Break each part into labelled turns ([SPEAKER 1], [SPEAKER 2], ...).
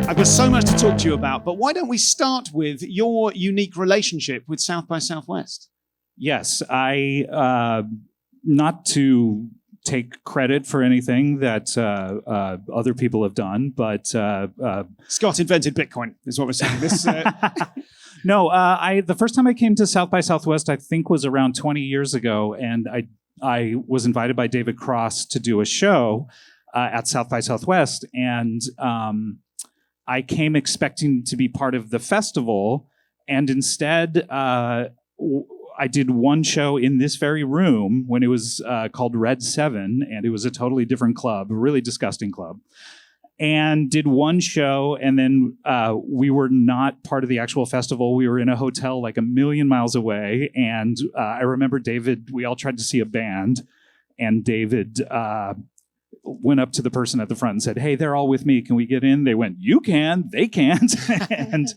[SPEAKER 1] I've got so much to talk to you about, but why don't we start with your unique relationship with South by Southwest?
[SPEAKER 2] Yes, not to take credit for anything that other people have done, but
[SPEAKER 1] Scott invented Bitcoin, is what we're saying.
[SPEAKER 2] No, the first time I came to South by Southwest, I think was around 20 years ago, and I was invited by David Cross to do a show at South by Southwest, and I came expecting to be part of the festival, and instead I did one show in this very room when it was called Red 7, and it was a totally different club, a really disgusting club, and did one show, and then we were not part of the actual festival. We were in a hotel like a million miles away, and I remember David, we all tried to see a band, and David went up to the person at the front and said, "Hey, they're all with me. Can we get in?" They went, "You can." They can't. And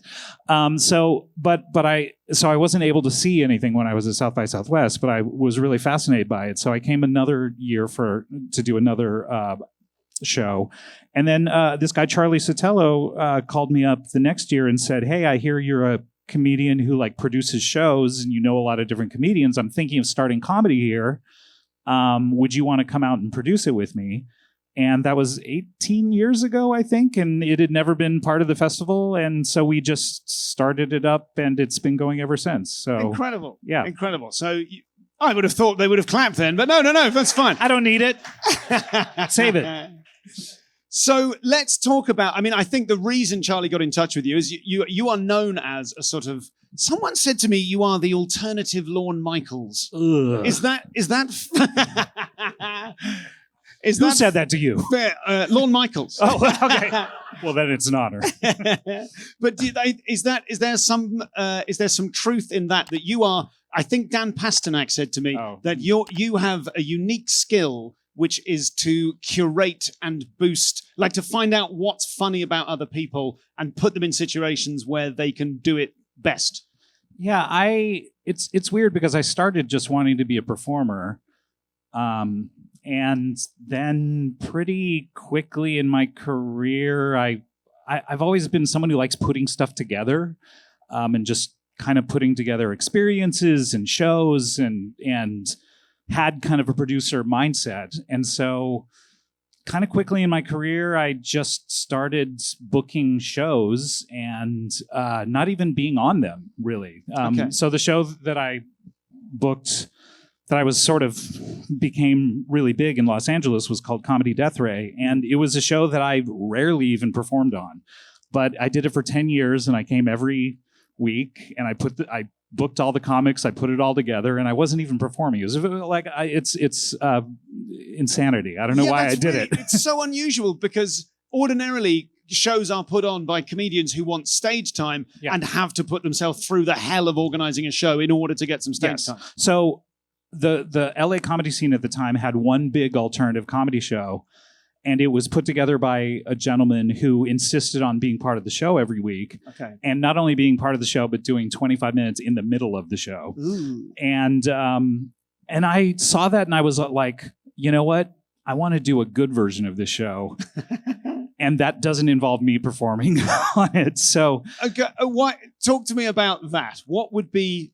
[SPEAKER 2] so I wasn't able to see anything when I was at South by Southwest, but I was really fascinated by it. So I came another year to do another show, and then this guy Charlie Sotelo called me up the next year and said, "Hey, I hear you're a comedian who like produces shows, and you know a lot of different comedians. I'm thinking of starting comedy here. Would you want to come out and produce it with me?" And that was 18 years ago, I think, and it had never been part of the festival, and so we just started it up, and it's been going ever since. So
[SPEAKER 1] incredible,
[SPEAKER 2] yeah,
[SPEAKER 1] incredible. So I would have thought they would have clapped then, but no, that's fine.
[SPEAKER 2] I don't need it. Save it.
[SPEAKER 1] So let's talk about. I mean, I think the reason Charlie got in touch with you is you are known as a sort of. Someone said to me, "You are the alternative Lorne Michaels."
[SPEAKER 2] Ugh.
[SPEAKER 1] Is that?
[SPEAKER 2] Who said that to you?
[SPEAKER 1] Lorne Michaels.
[SPEAKER 2] Oh, okay. Well, then it's an honor.
[SPEAKER 1] But is there some truth in that you are? I think Dan Pasternak said to me that you have a unique skill, which is to curate and boost, like to find out what's funny about other people and put them in situations where they can do it best.
[SPEAKER 2] Yeah, it's weird because I started just wanting to be a performer. And then pretty quickly in my career, I've always been someone who likes putting stuff together, and just kind of putting together experiences and shows, and had kind of a producer mindset. And so kind of quickly in my career, I just started booking shows and not even being on them, really.
[SPEAKER 1] Okay.
[SPEAKER 2] So the show that I booked that I was sort of became really big in Los Angeles was called Comedy Death Ray. And it was a show that I rarely even performed on. But I did it for 10 years, and I came every week, and I booked all the comics, I put it all together, and I wasn't even performing. It was like it's insanity. I don't know why I did it.
[SPEAKER 1] It's so unusual because ordinarily shows are put on by comedians who want stage time and have to put themselves through the hell of organizing a show in order to get some stage time.
[SPEAKER 2] So the LA comedy scene at the time had one big alternative comedy show, and it was put together by a gentleman who insisted on being part of the show every week.
[SPEAKER 1] Okay.
[SPEAKER 2] And not only being part of the show, but doing 25 minutes in the middle of the show.
[SPEAKER 1] Ooh.
[SPEAKER 2] And I saw that, and I was like, you know what? I want to do a good version of this show. And that doesn't involve me performing on it. So,
[SPEAKER 1] okay, talk to me about that. What would be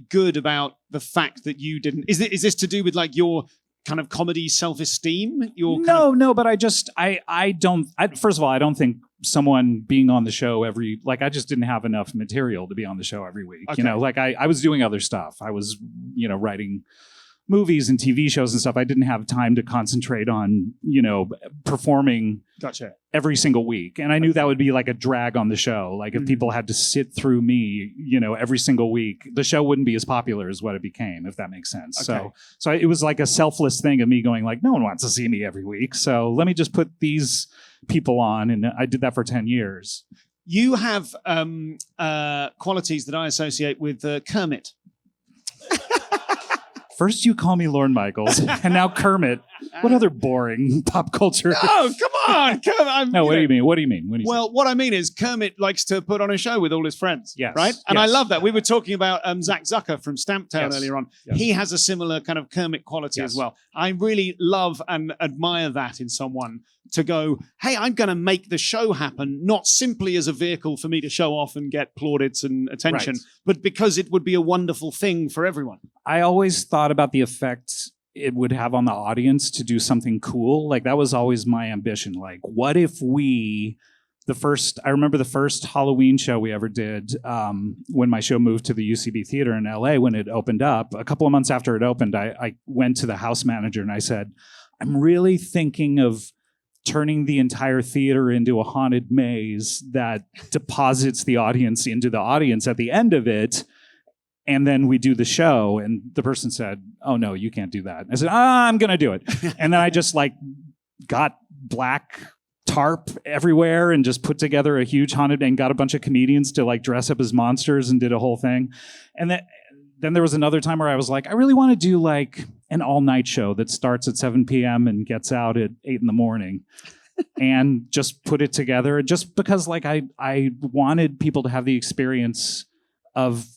[SPEAKER 1] good about the fact that you didn't? Is this to do with like your kind of comedy self-esteem?
[SPEAKER 2] No, but I don't. First of all, I don't think someone being on the show I just didn't have enough material to be on the show every week.
[SPEAKER 1] Okay.
[SPEAKER 2] You know, like I was doing other stuff. I was, writing movies and TV shows and stuff. I didn't have time to concentrate on, performing every single week. And I knew that would be like a drag on the show. Like if people had to sit through me, every single week, the show wouldn't be as popular as what it became, if that makes sense.
[SPEAKER 1] Okay.
[SPEAKER 2] So it was like a selfless thing of me going like, no one wants to see me every week. So let me just put these people on. And I did that for 10 years.
[SPEAKER 1] You have qualities that I associate with Kermit.
[SPEAKER 2] First you call me Lorne Michaels, and now Kermit. What other boring pop culture?
[SPEAKER 1] No, come on.
[SPEAKER 2] No, what do you mean? What do you mean?
[SPEAKER 1] Well, what I mean is Kermit likes to put on a show with all his friends,
[SPEAKER 2] yes,
[SPEAKER 1] right? And
[SPEAKER 2] yes.
[SPEAKER 1] I love that. We were talking about Zach Zucker from Stamptown earlier on.
[SPEAKER 2] Yes.
[SPEAKER 1] He has a similar kind of Kermit quality as well. I really love and admire that in someone to go, hey, I'm going to make the show happen, not simply as a vehicle for me to show off and get plaudits and attention, but because it would be a wonderful thing for everyone.
[SPEAKER 2] I always thought about the effect it would have on the audience to do something cool. Like that was always my ambition. Like, what if I remember the first Halloween show we ever did when my show moved to the UCB Theater in LA when it opened up. A couple of months after it opened, I went to the house manager and I said, I'm really thinking of turning the entire theater into a haunted maze that deposits the audience into the audience at the end of it. And then we do the show. And the person said, oh, no, you can't do that. I said, I'm going to do it. And then I just got black tarp everywhere and just put together a huge haunted and got a bunch of comedians to dress up as monsters and did a whole thing. And then there was another time where I was like, I really want to do an all-night show that starts at 7 p.m. and gets out at 8 in the morning. And just put it together just because I wanted people to have the experience of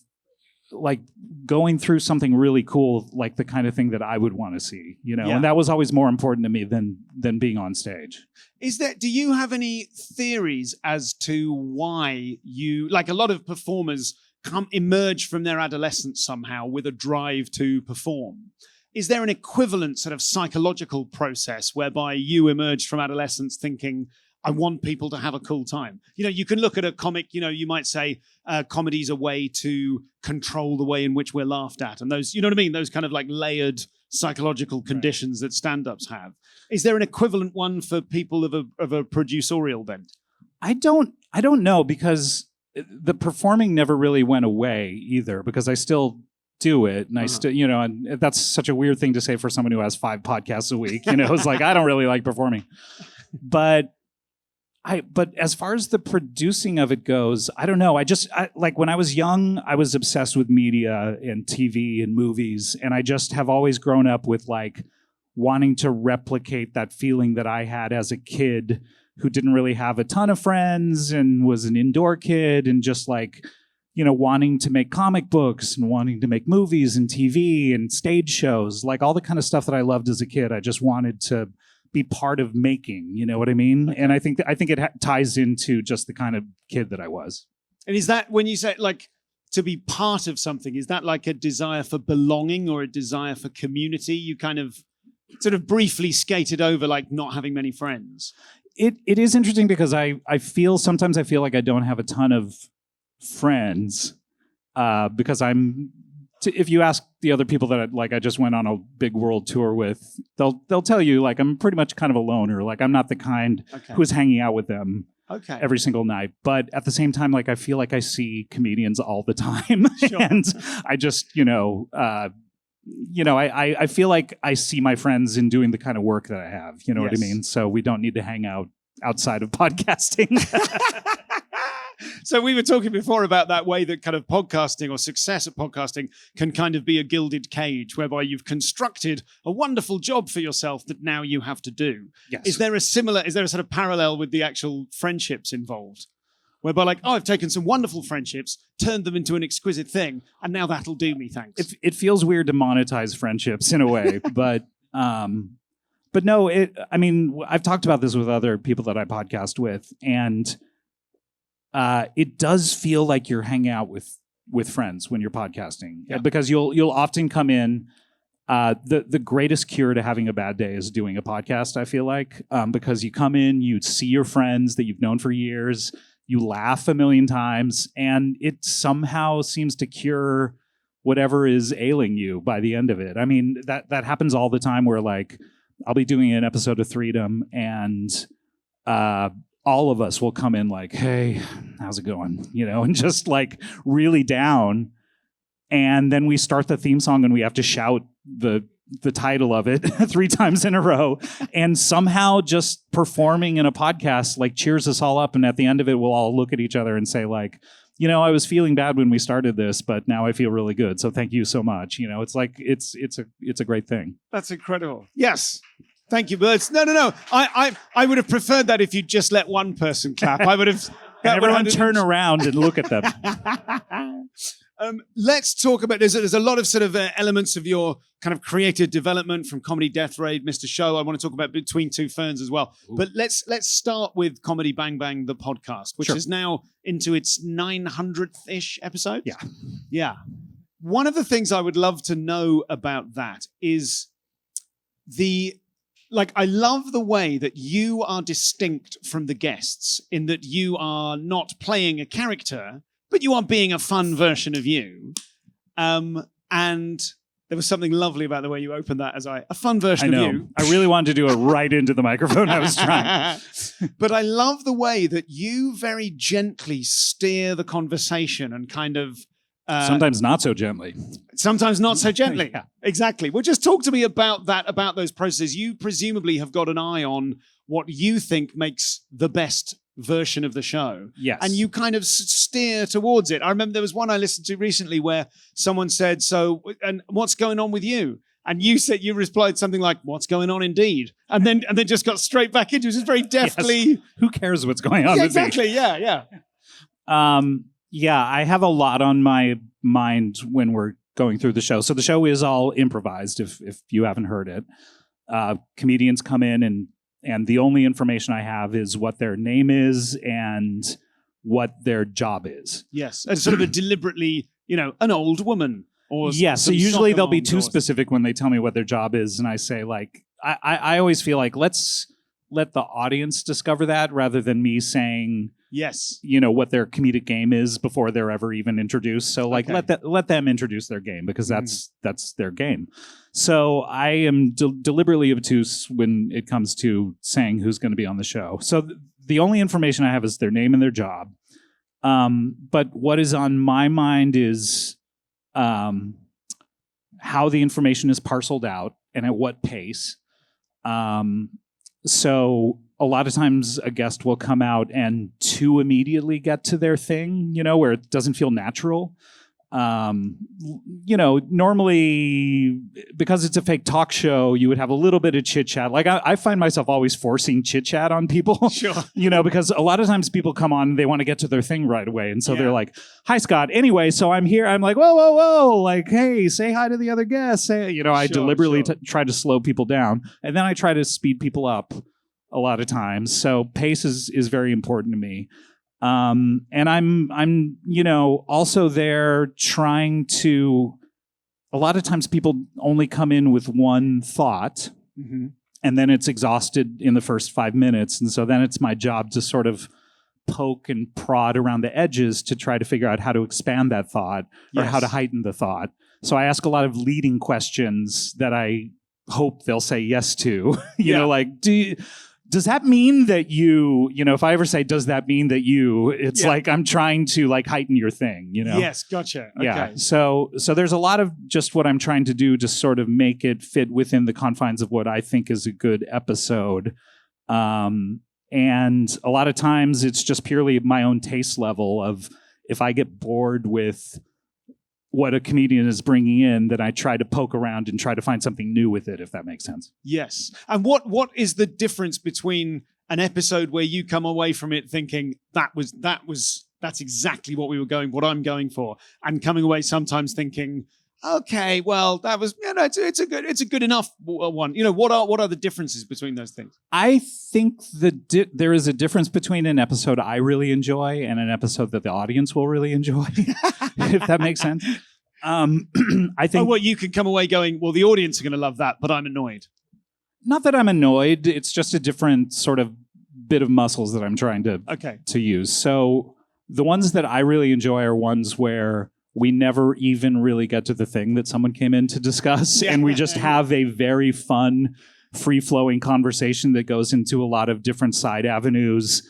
[SPEAKER 2] going through something really cool, like the kind of thing that I would want to see, and that was always more important to me than being on stage.
[SPEAKER 1] Do you have any theories as to why you, a lot of performers emerge from their adolescence somehow with a drive to perform? Is there an equivalent sort of psychological process whereby you emerged from adolescence thinking, I want people to have a cool time? You can look at a comic, you might say comedy's a way to control the way in which we're laughed at. And those, you know what I mean? Those kind of layered psychological conditions that stand-ups have. Is there an equivalent one for people of a producerial bent?
[SPEAKER 2] I don't know, because the performing never really went away either, because I still do it. And I still, and that's such a weird thing to say for someone who has 5 podcasts a week. It's I don't really like performing. But as far as the producing of it goes, I don't know. When I was young, I was obsessed with media and TV and movies. And I just have always grown up with wanting to replicate that feeling that I had as a kid who didn't really have a ton of friends and was an indoor kid and just wanting to make comic books and wanting to make movies and TV and stage shows, all the kind of stuff that I loved as a kid. I just wanted to be part of making, you know what I mean? And I think it ties into just the kind of kid that I was.
[SPEAKER 1] And is that, when you say to be part of something, is that a desire for belonging or a desire for community? You kind of sort of briefly skated over not having many friends.
[SPEAKER 2] It is interesting because sometimes I feel like I don't have a ton of friends because if you ask the other people that I just went on a big world tour with, they'll tell you I'm pretty much kind of a loner. I'm not the kind who's hanging out with them every single night. But at the same time, I feel like I see comedians all the time,
[SPEAKER 1] Sure.
[SPEAKER 2] And I just I feel like I see my friends in doing the kind of work that I have. You know what I mean? So we don't need to hang out outside of podcasting.
[SPEAKER 1] So we were talking before about that way that kind of podcasting or success at podcasting can kind of be a gilded cage whereby you've constructed a wonderful job for yourself that now you have to do.
[SPEAKER 2] Yes.
[SPEAKER 1] Is there a sort of parallel with the actual friendships involved? Whereby I've taken some wonderful friendships, turned them into an exquisite thing, and now that'll do me, thanks.
[SPEAKER 2] It feels weird to monetize friendships in a way, but no, I've talked about this with other people that I podcast with, and it does feel like you're hanging out with friends when you're podcasting, because you'll often come in. The greatest cure to having a bad day is doing a podcast, I feel like, because you come in, you see your friends that you've known for years, you laugh a million times, and it somehow seems to cure whatever is ailing you by the end of it. I mean, that happens all the time where I'll be doing an episode of Freedom, and all of us will come in hey, how's it going? And just really down. And then we start the theme song and we have to shout the title of it 3 times in a row. And somehow just performing in a podcast cheers us all up. And at the end of it, we'll all look at each other and say I was feeling bad when we started this, but now I feel really good. So thank you so much. It's like, it's a great thing.
[SPEAKER 1] That's incredible. Yes. Thank you, Birds. No. I would have preferred that if you'd just let one person clap. I would have...
[SPEAKER 2] Everyone turn around and look at them.
[SPEAKER 1] Let's talk about, there's a lot of sort of elements of your kind of creative development from Comedy Death Raid, Mr. Show. I want to talk about Between Two Ferns as well. Ooh. But let's start with Comedy Bang Bang, the podcast, which is now into its 900th-ish episode. Yeah. One of the things I would love to know about that is I love the way that you are distinct from the guests in that you are not playing a character, but you are being a fun version of you. And there was something lovely about the way you opened that as a fun version of you.
[SPEAKER 2] I really wanted to do it right into the microphone. I was trying.
[SPEAKER 1] But I love the way that you very gently steer the conversation and kind of...
[SPEAKER 2] sometimes not so gently.
[SPEAKER 1] Sometimes not so gently.
[SPEAKER 2] Yeah.
[SPEAKER 1] Exactly. Well, just talk to me about that, about those processes. You presumably have got an eye on what you think makes the best version of the show.
[SPEAKER 2] Yes.
[SPEAKER 1] And you kind of steer towards it. I remember there was one I listened to recently where someone said, so, and what's going on with you? And you replied something like, what's going on indeed? And then just got straight back into it. Just very deftly.
[SPEAKER 2] Yes. Who cares what's going on with
[SPEAKER 1] exactly.
[SPEAKER 2] me?
[SPEAKER 1] Yeah.
[SPEAKER 2] Yeah, I have a lot on my mind when we're going through the show. So the show is all improvised, if you haven't heard it. Comedians come in and the only information I have is what their name is and what their job is.
[SPEAKER 1] Yes, and sort of a deliberately, an old woman. Or
[SPEAKER 2] so usually they'll be too specific when they tell me what their job is. And I say, like, I always feel like let's let the audience discover that rather than me saying...
[SPEAKER 1] Yes.
[SPEAKER 2] What their comedic game is before they're ever even introduced. So let them introduce their game because that's their game. So I am deliberately obtuse when it comes to saying who's going to be on the show. So the only information I have is their name and their job. But what is on my mind is how the information is parceled out and at what pace. So a lot of times a guest will come out and too immediately get to their thing, where it doesn't feel natural. Normally, because it's a fake talk show, you would have a little bit of chit chat. Like I find myself always forcing chit chat on people,
[SPEAKER 1] sure.
[SPEAKER 2] Because a lot of times people come on, they want to get to their thing right away. And so they're like, hi, Scott. Anyway, so I'm here. I'm like, whoa. Like, hey, say hi to the other guests. I deliberately try to slow people down. And then I try to speed people up a lot of times. So pace is very important to me. And I'm also there trying to, a lot of times people only come in with one thought and then it's exhausted in the first 5 minutes. And so then it's my job to sort of poke and prod around the edges to try to figure out how to expand that thought or how to heighten the thought. So I ask a lot of leading questions that I hope they'll say yes to, like, does that mean that you, if I ever say, does that mean that you, it's like I'm trying to like heighten your thing,
[SPEAKER 1] Yes, gotcha. Okay.
[SPEAKER 2] Yeah. So there's a lot of just what I'm trying to do to sort of make it fit within the confines of what I think is a good episode. And a lot of times it's just purely my own taste level of if I get bored with what a comedian is bringing in, that I try to poke around and try to find something new with it, if that makes sense.
[SPEAKER 1] Yes. And what is the difference between an episode where you come away from it thinking that's exactly what I'm going for, and coming away sometimes thinking, okay, well, that was, it's a good enough one. What are the differences between those things? I
[SPEAKER 2] think there is a difference between an episode I really enjoy and an episode that the audience will really enjoy, if that makes sense. I think
[SPEAKER 1] you can come away going, well, the audience are going to love that, but I'm annoyed.
[SPEAKER 2] Not that I'm annoyed. It's just a different sort of bit of muscles that I'm trying to use. So the ones that I really enjoy are ones where we never even really get to the thing that someone came in to discuss. And we just have a very fun, free-flowing conversation that goes into a lot of different side avenues.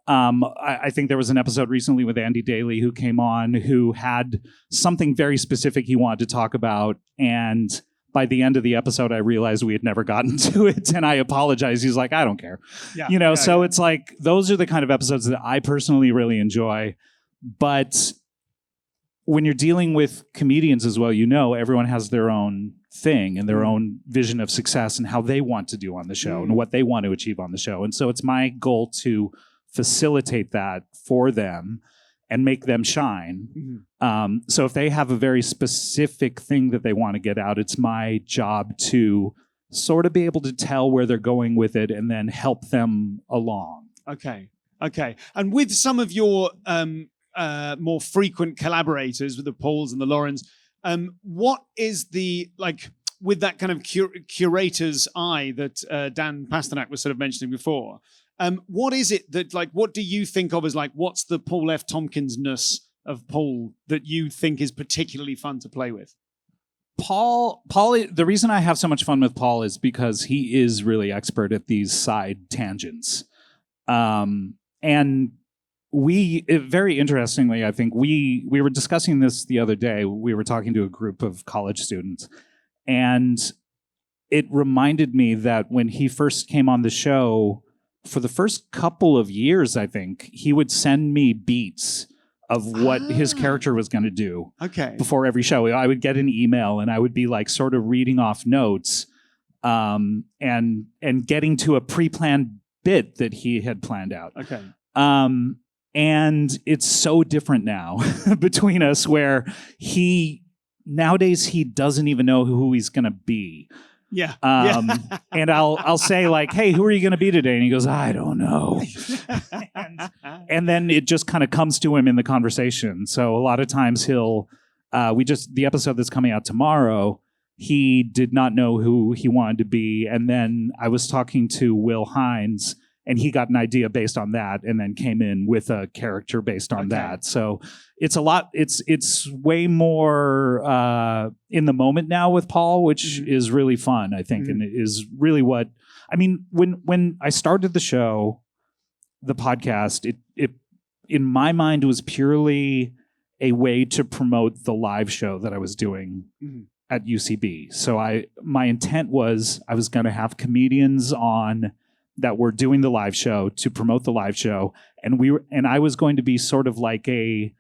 [SPEAKER 2] I think there was an episode recently with Andy Daly who came on who had something very specific he wanted to talk about. And by the end of the episode, I realized we had never gotten to it. And I apologized. He's like, I don't care. It's like, those are the kind of episodes that I personally really enjoy. But when you're dealing with comedians as well, everyone has their own thing and their own vision of success and how they want to do on the show and what they want to achieve on the show. And so it's my goal to facilitate that for them and make them shine. So if they have a very specific thing that they want to get out, it's my job to sort of be able to tell where they're going with it and then help them along. Okay. And with some of your more frequent collaborators, with the Pauls and the Laurens, what is the, with that kind of curator's eye that Dan Pasternak was sort of mentioning before, what is it that, what do you think of as, what's the Paul F. Tompkins-ness of Paul that you think is particularly fun to play with? Paul, the reason I have so much fun with Paul is because he is really expert at these side tangents. And very interestingly, I think we were discussing this the other day. We were talking to a group of college students, and it reminded me that when he first came on the show, for the first couple of years, I think, he would send me beats of what his character was going to do before every show. I would get an email and I would be sort of reading off notes and getting to a pre-planned bit that he had planned out. And it's so different now between us, where nowadays he doesn't even know who he's going to be. And I'll say hey, who are you going to be today? And he goes, I don't know. and then it just kind of comes to him in the conversation. So a lot of times the episode that's coming out tomorrow, he did not know who he wanted to be. And then I was talking to Will Hines, and he got an idea based on that and then came in with a character based on that. So it's a lot. It's way more in the moment now with Paul, which is really fun, I think, and it is really what I mean. When I started the show, the podcast, it in my mind was purely a way to promote the live show that I was doing at UCB. So my intent was I was going to have comedians on that were doing the live show to promote the live show, and I was going to be sort of like a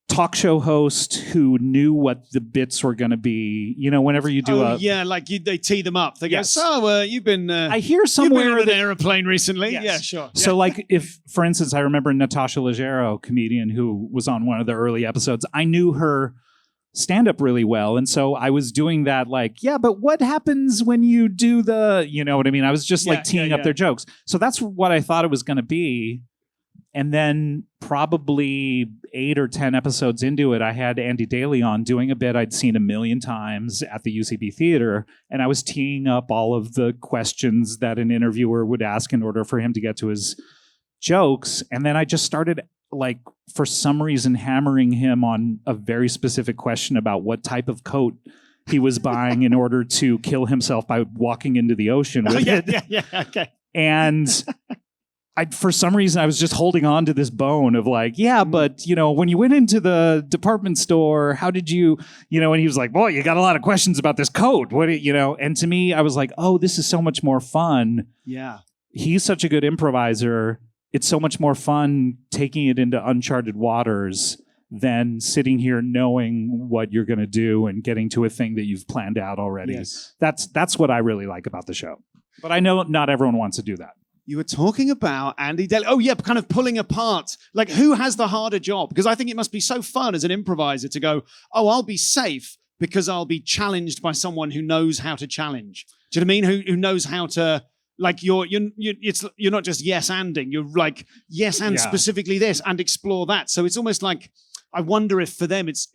[SPEAKER 2] talk show host who knew what the bits were going to be. Whenever you do they tee them up. They go, so you've been I hear somewhere you've been in an airplane recently. Yes. Yeah, sure. Yeah. So if, for instance, I remember Natasha Leggero, comedian who was on one of the early episodes, I knew her stand-up really well, and so I was doing that but what happens when you do the, you know what I mean? I was just teeing up their jokes. So that's what I thought it was going to be. And then probably 8 or 10 episodes into it, I had Andy Daly on doing a bit I'd seen a million times at the UCB Theater, and I was teeing up all of the questions that an interviewer would ask in order for him to get to his jokes. And then I just started for some reason hammering him on a very specific question about what type of coat he was buying in order to kill himself by walking into the ocean with it. And for some reason I was just holding on to this bone of but when you went into the department store, how did you, and he was like, boy, you got a lot of questions about this coat. And to me, I was like, oh, this is so much more fun. Yeah. He's such a good improviser. It's so much more fun taking it into uncharted waters than sitting here knowing what you're going to do and getting to a thing that you've planned out already. Yes. That's what I really like about the show. But I know not everyone wants to do that. You were talking about Andy Daly. Oh, yeah, kind of pulling apart. Who has the harder job? Because I think it must be so fun as an improviser to go, oh, I'll be safe because I'll be challenged by someone who knows how to challenge. Do you know what I mean? Who knows how to... you're not just yes-anding. You're yes and specifically this and explore that. So it's almost I wonder if for them it's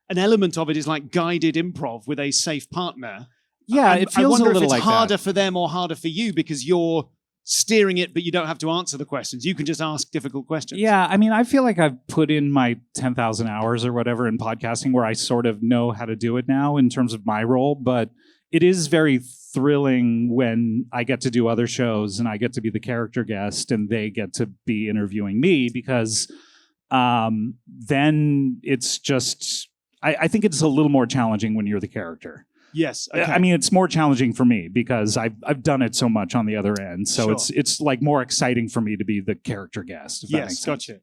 [SPEAKER 2] an element of it is guided improv with a safe partner. Yeah, it feels a little like that. I wonder if it's harder for them or harder for you because you're steering it, but you don't have to answer the questions. You can just ask difficult questions. Yeah, I mean, I feel like I've put in my 10,000 hours or whatever in podcasting where I sort of know how to do it now in terms of my role, but it is very thrilling when I get to do other shows and I get to be the character guest and they get to be interviewing me because then it's just, I think it's a little more challenging when you're the character. Yes. Okay. I mean, it's more challenging for me because I've done it so much on the other end. So sure. It's more exciting for me to be the character guest. If that makes sense. Gotcha.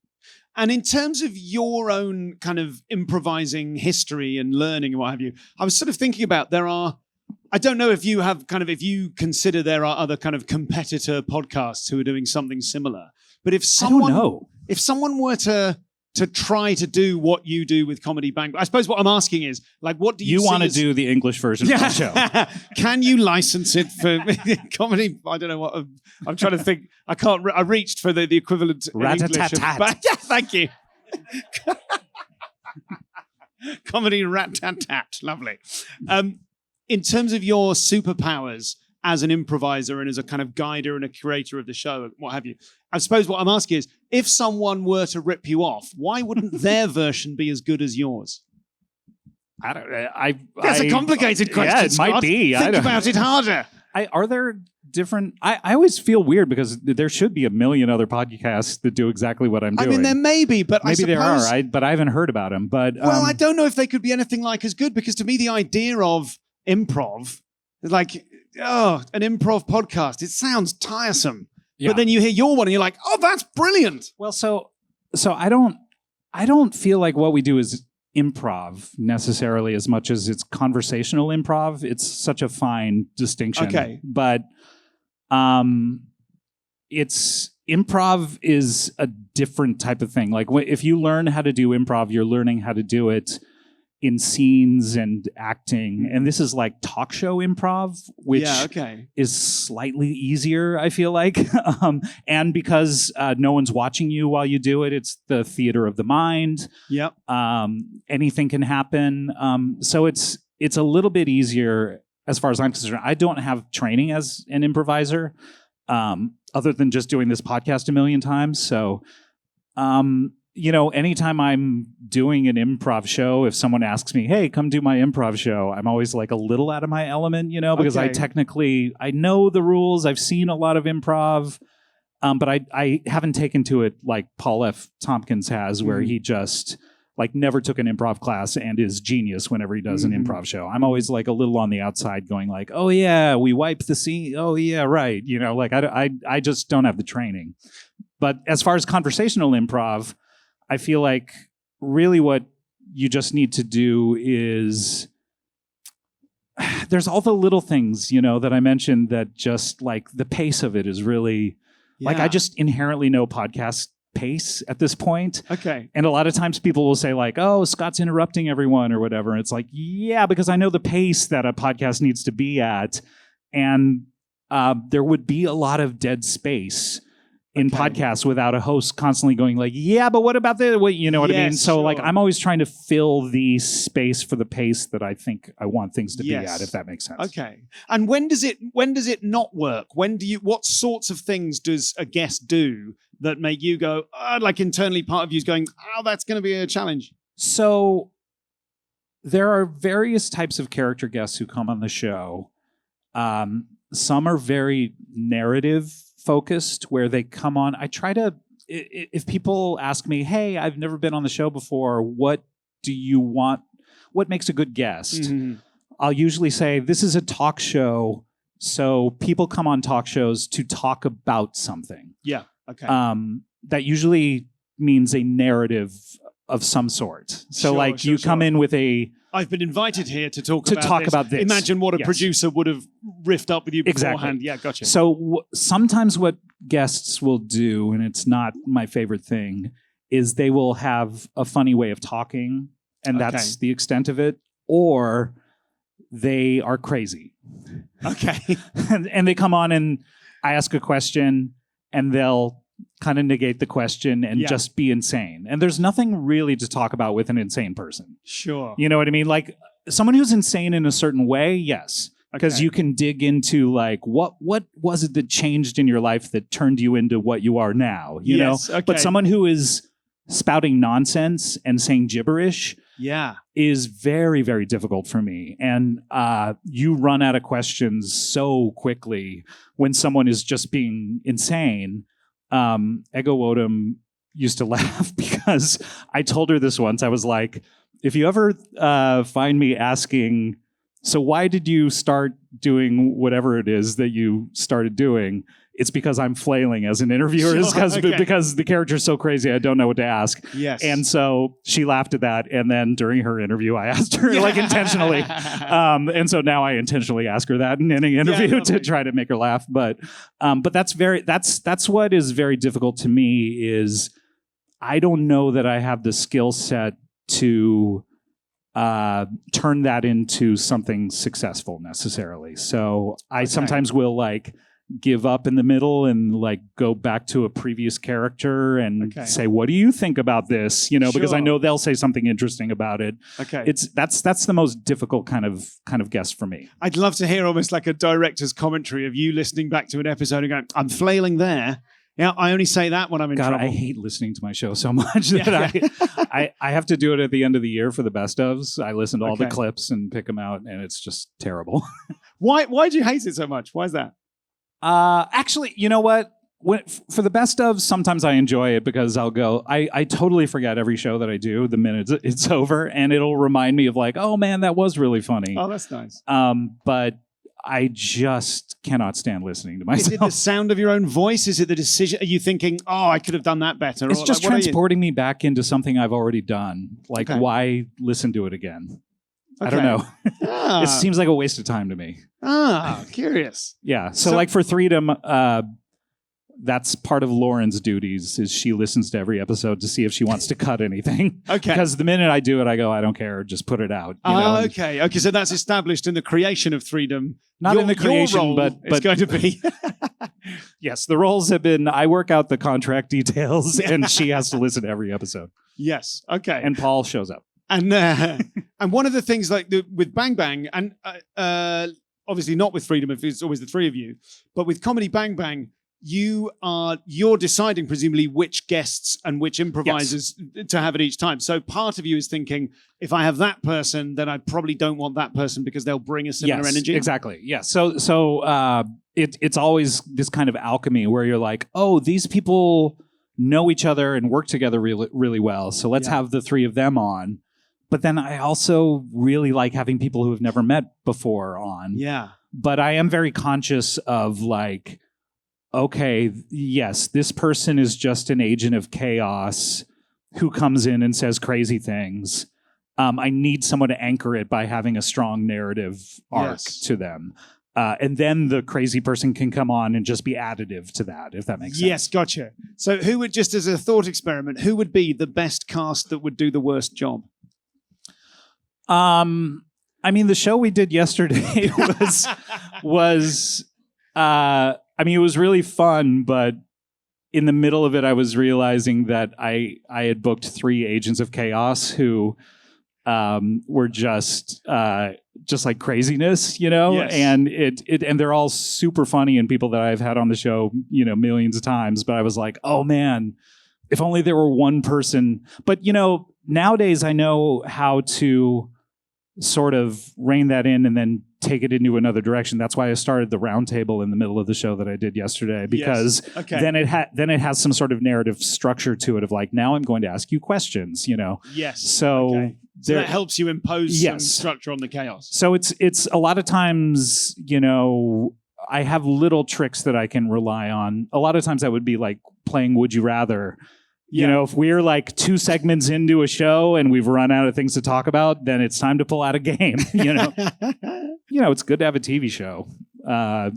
[SPEAKER 1] And in terms of your own kind of improvising history and learning and what have you, I was sort of thinking about I don't know if you consider there are other kind of competitor podcasts who are doing something similar. But if someone were to try to do what you do with Comedy Bang, I suppose what I'm asking is, like, what do you
[SPEAKER 2] want to do the English version of the show?
[SPEAKER 1] Can you license it for comedy? I don't know what I'm trying to think. I reached for the equivalent in English. Yeah, thank you. Comedy rat-tat-tat. Lovely. In terms of your superpowers as an improviser and as a kind of guider and a curator of the show, what have you, I suppose what I'm asking is, if someone were to rip you off, why wouldn't their version be as good as yours?
[SPEAKER 2] I don't know.
[SPEAKER 1] That's a complicated question.
[SPEAKER 2] Yeah, it might be.
[SPEAKER 1] Think about it harder.
[SPEAKER 2] Are there different... I always feel weird because there should be a million other podcasts that do exactly what I'm doing.
[SPEAKER 1] I mean, there may be, but
[SPEAKER 2] maybe there are, but I haven't heard about them. But
[SPEAKER 1] well, I don't know if they could be anything like as good, because to me, the idea of improv is like, an improv podcast. It sounds tiresome. Yeah. But then you hear your one and you're like, oh, that's brilliant.
[SPEAKER 2] Well, so I don't feel like what we do is improv necessarily as much as it's conversational improv. It's such a fine distinction.
[SPEAKER 1] Okay.
[SPEAKER 2] But it's improv is a different type of thing. Like if you learn how to do improv, you're learning how to do it in scenes and acting. And this is like talk show improv, which is slightly easier, I feel like. And because no one's watching you while you do it, it's the theater of the mind.
[SPEAKER 1] Yep.
[SPEAKER 2] Anything can happen. So it's a little bit easier as far as I'm concerned. I don't have training as an improviser, other than just doing this podcast a million times. So, anytime I'm doing an improv show, if someone asks me, hey, come do my improv show, I'm always like a little out of my element, because I know the rules. I've seen a lot of improv, but I haven't taken to it like Paul F. Tompkins has, where he just like never took an improv class and is genius whenever he does an improv show. I'm always like a little on the outside going like, oh yeah, we wipe the scene. Oh yeah, right. Like I just don't have the training. But as far as conversational improv, I feel like really what you just need to do is there's all the little things, that I mentioned that just like the pace of it is really like I just inherently know podcast pace at this point.
[SPEAKER 1] Okay.
[SPEAKER 2] And a lot of times people will say like, oh, Scott's interrupting everyone or whatever. And it's like, yeah, because I know the pace that a podcast needs to be at. And there would be a lot of dead space in podcasts without a host constantly going like, yeah, but what about the, you know what I mean? So like, I'm always trying to fill the space for the pace that I think I want things to be at, if that makes sense.
[SPEAKER 1] Okay. And when does it not work? What sorts of things does a guest do that make you go, like internally part of you is going, oh, that's going to be a challenge?
[SPEAKER 2] So there are various types of character guests who come on the show. Some are very narrative focused, where they come on. I try to, if people ask me, hey, I've never been on the show before, what do you want? What makes a good guest? I'll usually say, this is a talk show, so people come on talk shows to talk about something.
[SPEAKER 1] Yeah, okay.
[SPEAKER 2] That usually means a narrative of some sort. So you come in with
[SPEAKER 1] I've been invited here to talk about this. Imagine what a producer would have riffed up with you beforehand.
[SPEAKER 2] Exactly.
[SPEAKER 1] Yeah, gotcha.
[SPEAKER 2] So sometimes what guests will do, and it's not my favorite thing, is they will have a funny way of talking, and that's the extent of it, or they are crazy.
[SPEAKER 1] Okay.
[SPEAKER 2] and they come on and I ask a question, and they'll kind of negate the question and just be insane. And there's nothing really to talk about with an insane person.
[SPEAKER 1] Sure.
[SPEAKER 2] You know what I mean? Like someone who's insane in a certain way, yes. Because you can dig into like, what was it that changed in your life that turned you into what you are now? You know? Okay. But someone who is spouting nonsense and saying gibberish is very, very difficult for me. And you run out of questions so quickly when someone is just being insane. Ego Odom used to laugh because I told her this once. I was like, if you ever find me asking, so why did you start doing whatever it is that you started doing? it's because I'm flailing as an interviewer.
[SPEAKER 1] Sure,
[SPEAKER 2] because the character's so crazy, I don't know what to ask.
[SPEAKER 1] Yes.
[SPEAKER 2] And so she laughed at that. And then during her interview, I asked her like intentionally. And so now I intentionally ask her that in any interview to try to make her laugh. But that's what is very difficult to me is I don't know that I have the skill set to turn that into something successful necessarily. So I sometimes will like give up in the middle and like go back to a previous character and say, what do you think about this? You know, because I know they'll say something interesting about it.
[SPEAKER 1] Okay.
[SPEAKER 2] That's the most difficult kind of guess for me.
[SPEAKER 1] I'd love to hear almost like a director's commentary of you listening back to an episode and going, I'm flailing there. Yeah, I only say that when I'm in trouble.
[SPEAKER 2] I hate listening to my show so much that I have to do it at the end of the year for the best ofs. I listen to all the clips and pick them out, and it's just terrible.
[SPEAKER 1] Why do you hate it so much? Why is that?
[SPEAKER 2] Actually, you know what? For the best of, sometimes I enjoy it because I'll go, I totally forget every show that I do the minute it's over, and it'll remind me of like, oh man, that was really funny.
[SPEAKER 1] Oh, that's nice.
[SPEAKER 2] But I just cannot stand listening to myself.
[SPEAKER 1] Is it the sound of your own voice? Is it the decision? Are you thinking, oh, I could have done that better?
[SPEAKER 2] It's just transporting me back into something I've already done. Like, why listen to it again? I don't know. It seems like a waste of time to me.
[SPEAKER 1] Curious.
[SPEAKER 2] Yeah. So like for Freedom, that's part of Lauren's duties is she listens to every episode to see if she wants to cut anything. Okay. Because the minute I do it, I go, I don't care. Just put it out. You know?
[SPEAKER 1] Okay. Okay. So that's established in the creation of Freedom.
[SPEAKER 2] Not in the creation, but
[SPEAKER 1] it's going to be.
[SPEAKER 2] Yes. The roles have been, I work out the contract details and she has to listen to every episode.
[SPEAKER 1] Yes. Okay.
[SPEAKER 2] And Paul shows up.
[SPEAKER 1] And one of the things like with Bang Bang, and obviously not with Freedom, if it's always the three of you, but with Comedy Bang Bang, you're deciding presumably which guests and which improvisers to have at each time. So part of you is thinking, if I have that person, then I probably don't want that person because they'll bring a similar energy.
[SPEAKER 2] Exactly. Yeah. So it's always this kind of alchemy where you're like, oh, these people know each other and work together really, really well. So let's have the three of them on. But then I also really like having people who have never met before on.
[SPEAKER 1] Yeah.
[SPEAKER 2] But I am very conscious of like, okay, yes, this person is just an agent of chaos who comes in and says crazy things. I need someone to anchor it by having a strong narrative arc to them. And then the crazy person can come on and just be additive to that, if that makes sense.
[SPEAKER 1] Yes, gotcha. So who would, just as a thought experiment, who would be the best cast that would do the worst job?
[SPEAKER 2] I mean, the show we did yesterday was it was really fun, but in the middle of it, I was realizing that I had booked 3 agents of chaos who were just like craziness, you know, and and they're all super funny and people that I've had on the show, you know, millions of times. But I was like, oh man, if only there were one person. But you know, nowadays I know how to sort of rein that in and then take it into another direction. That's why I started the roundtable in the middle of the show that I did yesterday, because then it has some sort of narrative structure to it of like, now I'm going to ask you questions, you know?
[SPEAKER 1] Yes.
[SPEAKER 2] So
[SPEAKER 1] that helps you impose some structure on the chaos.
[SPEAKER 2] So it's a lot of times, you know, I have little tricks that I can rely on. A lot of times that would be like playing Would You Rather. You know, if we're like 2 segments into a show and we've run out of things to talk about, then it's time to pull out a game, you know? You know, it's good to have a TV show.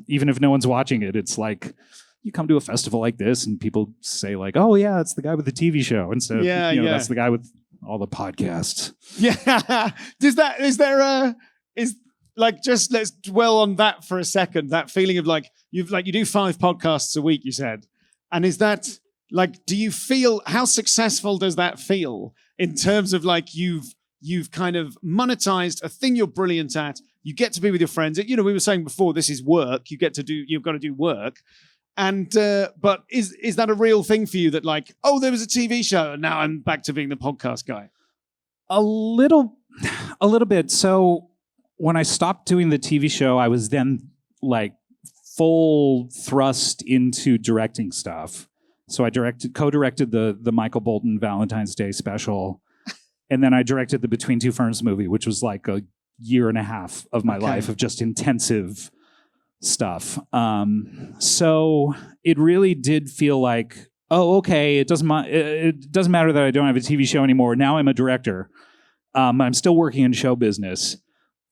[SPEAKER 2] Even if no one's watching it, it's like you come to a festival like this and people say like, oh yeah, it's the guy with the TV show. Instead of, you know, that's the guy with all the podcasts.
[SPEAKER 1] Yeah. Let's dwell on that for a second. That feeling of like, you do 5 podcasts a week, you said. And is that, like, do you feel, how successful does that feel in terms of like you've kind of monetized a thing you're brilliant at, you get to be with your friends. You know, we were saying before, this is work. You've got to do work. And, but is that a real thing for you that like, oh, there was a TV show and now I'm back to being the podcast guy?
[SPEAKER 2] A little bit. So when I stopped doing the TV show, I was then like full thrust into directing stuff. So I co-directed the Michael Bolton Valentine's Day special. And then I directed the Between Two Ferns movie, which was like a year and a half of my life of just intensive stuff. So it really did feel like, oh, okay, it doesn't matter that I don't have a TV show anymore. Now I'm a director. I'm still working in show business.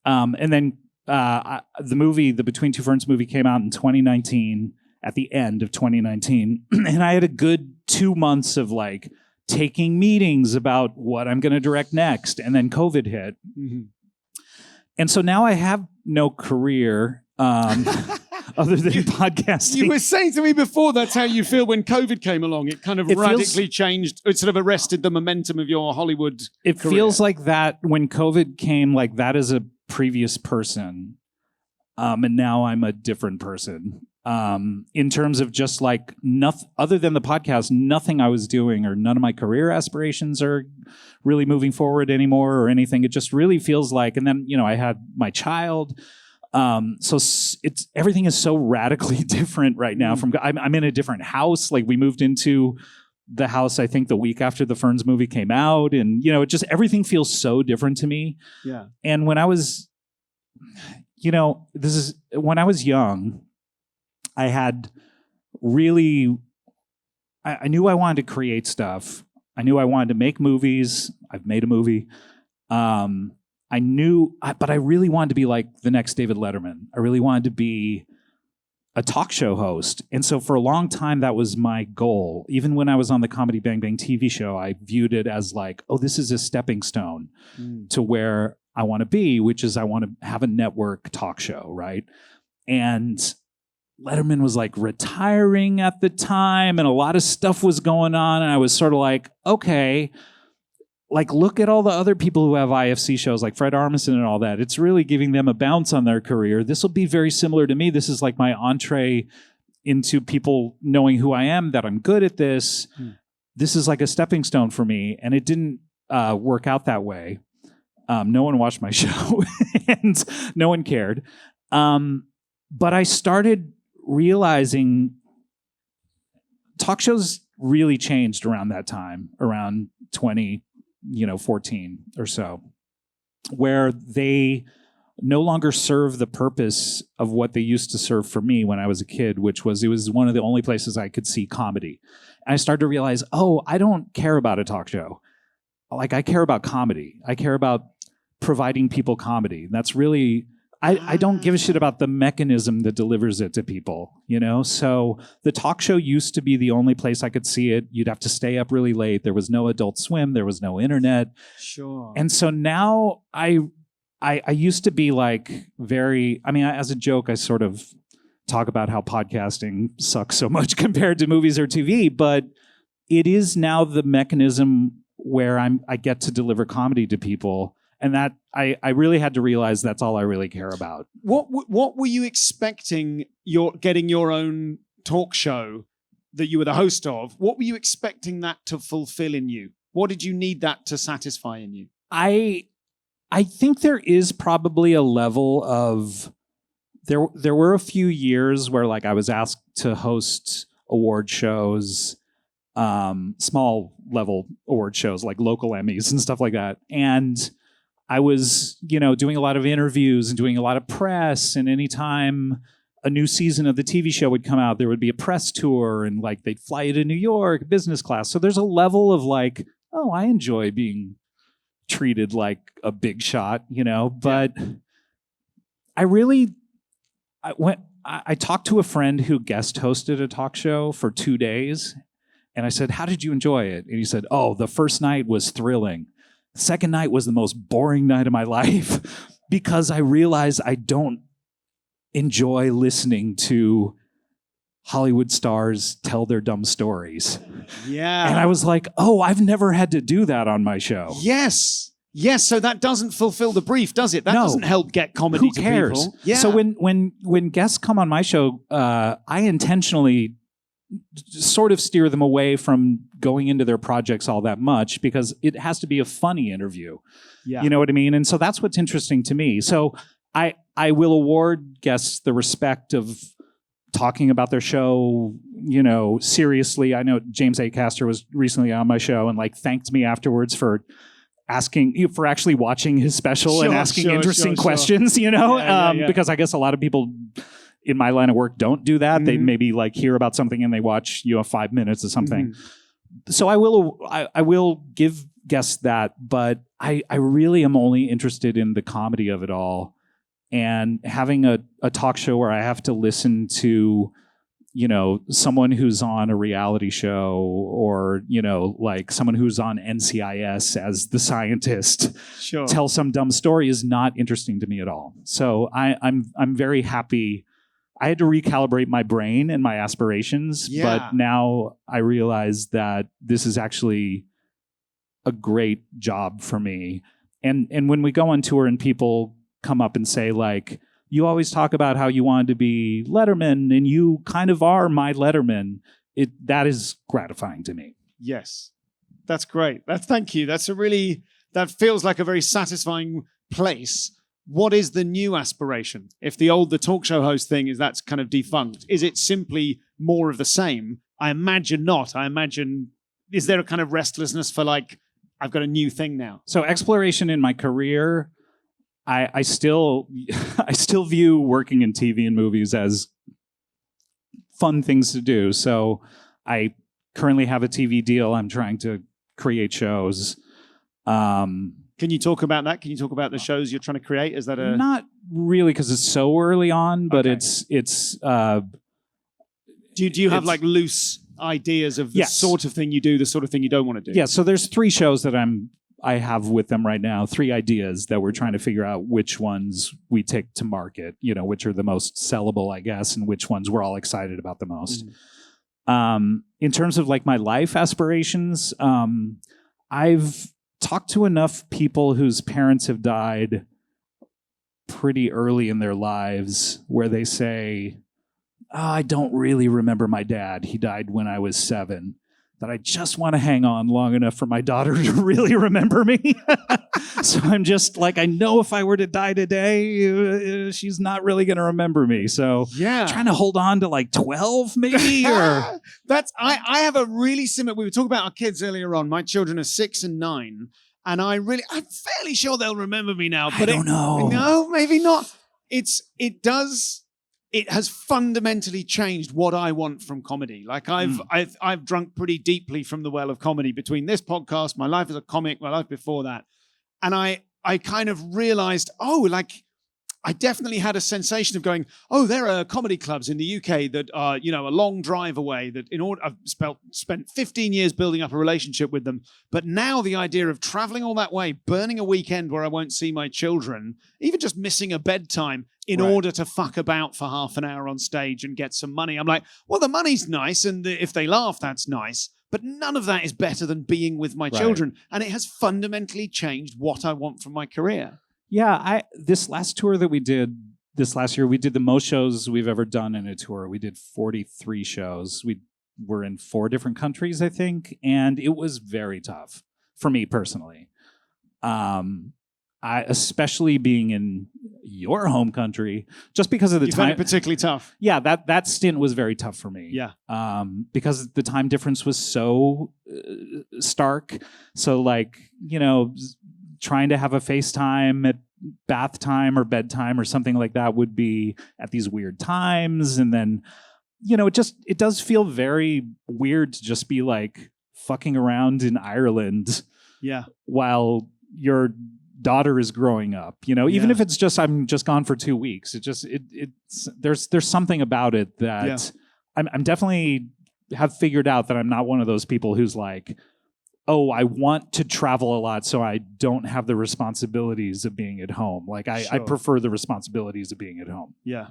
[SPEAKER 2] And then the Between Two Ferns movie came out in 2019, at the end of 2019. And I had a good 2 months of like taking meetings about what I'm going to direct next. And then COVID hit. Mm-hmm. And so now I have no career other than podcasting.
[SPEAKER 1] You were saying to me before that's how you feel when COVID came along. It kind of radically changed. It sort of arrested the momentum of your Hollywood
[SPEAKER 2] career. Feels like that when COVID came, like that is a previous person. And now I'm a different person. In terms of just like nothing other than the podcast, nothing I was doing or none of my career aspirations are really moving forward anymore or anything. It just really feels like, and then, I had my child. So it's everything is so radically different right now. I'm in a different house. Like we moved into the house, I think the week after the Ferns movie came out, and it just everything feels so different to me.
[SPEAKER 1] Yeah.
[SPEAKER 2] And when I was, when I was young, I had really, I knew I wanted to create stuff. I knew I wanted to make movies. I've made a movie. I knew, but I really wanted to be like the next David Letterman. I really wanted to be a talk show host. And so for a long time, that was my goal. Even when I was on the Comedy Bang Bang TV show, I viewed it as like, oh, this is a stepping stone to where I want to be, which is I want to have a network talk show, right? And Letterman was like retiring at the time and a lot of stuff was going on. And I was sort of like, okay, like look at all the other people who have IFC shows like Fred Armisen and all that. It's really giving them a bounce on their career. This will be very similar to me. This is like my entree into people knowing who I am, that I'm good at this. This is like a stepping stone for me. And it didn't work out that way. No one watched my show and no one cared. But I started realizing talk shows really changed around that time, around 2014 or so, where they no longer serve the purpose of what they used to serve for me when I was a kid, which was, it was one of the only places I could see comedy. And I started to realize, oh, I don't care about a talk show. Like I care about comedy. I care about providing people comedy. That's really, I don't give a shit about the mechanism that delivers it to people, So the talk show used to be the only place I could see it. You'd have to stay up really late. There was no Adult Swim. There was no internet.
[SPEAKER 1] Sure.
[SPEAKER 2] And so now I used to be like as a joke, I sort of talk about how podcasting sucks so much compared to movies or TV, but it is now the mechanism where I get to deliver comedy to people. And that I really had to realize that's all I really care about.
[SPEAKER 1] What were you expecting getting your own talk show that you were the host of? What were you expecting that to fulfill in you? What did you need that to satisfy in you?
[SPEAKER 2] I think there is probably a level of there were a few years where like I was asked to host award shows, small level award shows like local Emmys and stuff like that, and I was, doing a lot of interviews and doing a lot of press. And anytime a new season of the TV show would come out, there would be a press tour and like they'd fly you to New York, business class. So there's a level of like, oh, I enjoy being treated like a big shot, But I talked to a friend who guest hosted a talk show for 2 days. And I said, how did you enjoy it? And he said, oh, the first night was thrilling. Second night was the most boring night of my life because I realized I don't enjoy listening to Hollywood stars tell their dumb stories.
[SPEAKER 1] Yeah.
[SPEAKER 2] And I was like, oh, I've never had to do that on my show.
[SPEAKER 1] Yes. So that doesn't fulfill the brief, does it? That doesn't help get comedy to
[SPEAKER 2] cares?
[SPEAKER 1] People. Yeah.
[SPEAKER 2] So when guests come on my show, I intentionally sort of steer them away from going into their projects all that much because it has to be a funny interview.
[SPEAKER 1] Yeah.
[SPEAKER 2] You know what I mean? And so that's what's interesting to me. So I will award guests the respect of talking about their show, seriously. I know James Acaster was recently on my show and like thanked me afterwards for actually watching his special and asking interesting questions, because I guess a lot of people in my line of work don't do that. They maybe like hear about something and they watch 5 minutes of something. So I will give guests that, but I really am only interested in the comedy of it all. And having a talk show where I have to listen to someone who's on a reality show or, like someone who's on NCIS as the scientist tell some dumb story is not interesting to me at all. So I'm very happy. I had to recalibrate my brain and my aspirations, but now I realize that this is actually a great job for me. And when we go on tour and people come up and say like, you always talk about how you wanted to be Letterman and you kind of are my Letterman. That is gratifying to me.
[SPEAKER 1] Yes. That's great. Thank you. That feels like a very satisfying place. What is the new aspiration? If the talk show host thing that's kind of defunct, is it simply more of the same? I imagine not. Is there a kind of restlessness for like, I've got a new thing now?
[SPEAKER 2] So exploration in my career, I still view working in TV and movies as fun things to do. So I currently have a TV deal. I'm trying to create shows.
[SPEAKER 1] Can you talk about that? Can you talk about the shows you're trying to create? Is that
[SPEAKER 2] not really because it's so early on, but
[SPEAKER 1] okay.
[SPEAKER 2] it's.
[SPEAKER 1] Do you have like loose ideas of the sort of thing you do, the sort of thing you don't want to do?
[SPEAKER 2] Yeah. So there's 3 shows that I have with them right now, 3 ideas that we're trying to figure out which ones we take to market, which are the most sellable, I guess, and which ones we're all excited about the most. In terms of like my life aspirations, I've talked to enough people whose parents have died pretty early in their lives where they say, I don't really remember my dad. He died when I was 7. That I just want to hang on long enough for my daughter to really remember me. So I'm just like, I know if I were to die today, she's not really going to remember me. So trying to hold on to like 12 maybe. Or
[SPEAKER 1] I have a really similar, we were talking about our kids earlier on. My children are 6 and 9. And I'm fairly sure they'll remember me now. But
[SPEAKER 2] I don't know.
[SPEAKER 1] No, maybe not. It has fundamentally changed what I want from comedy. Like I've drunk pretty deeply from the well of comedy between this podcast, my life as a comic, my life before that. And I kind of realized, I definitely had a sensation of going, there are comedy clubs in the UK that are, a long drive away that I've spent 15 years building up a relationship with them. But now the idea of traveling all that way, burning a weekend where I won't see my children, even just missing a bedtime in order to fuck about for half an hour on stage and get some money. I'm like, well, the money's nice. And if they laugh, that's nice. But none of that is better than being with my children. And it has fundamentally changed what I want from my career.
[SPEAKER 2] Yeah, this last tour that we did this last year, we did the most shows we've ever done in a tour. We did 43 shows. We were in 4 different countries, I think, and it was very tough for me personally. Especially being in your home country, just because of the time.
[SPEAKER 1] You found it particularly tough.
[SPEAKER 2] Yeah, that stint was very tough for me.
[SPEAKER 1] Yeah,
[SPEAKER 2] because the time difference was so stark. So like, trying to have a FaceTime at bath time or bedtime or something like that would be at these weird times. And then, it does feel very weird to just be like fucking around in Ireland while your daughter is growing up, even if it's just, I'm just gone for 2 weeks. There's something about it that I'm definitely have figured out that I'm not one of those people who's like, I want to travel a lot so I don't have the responsibilities of being at home. Like I prefer the responsibilities of being at home.
[SPEAKER 1] Yeah.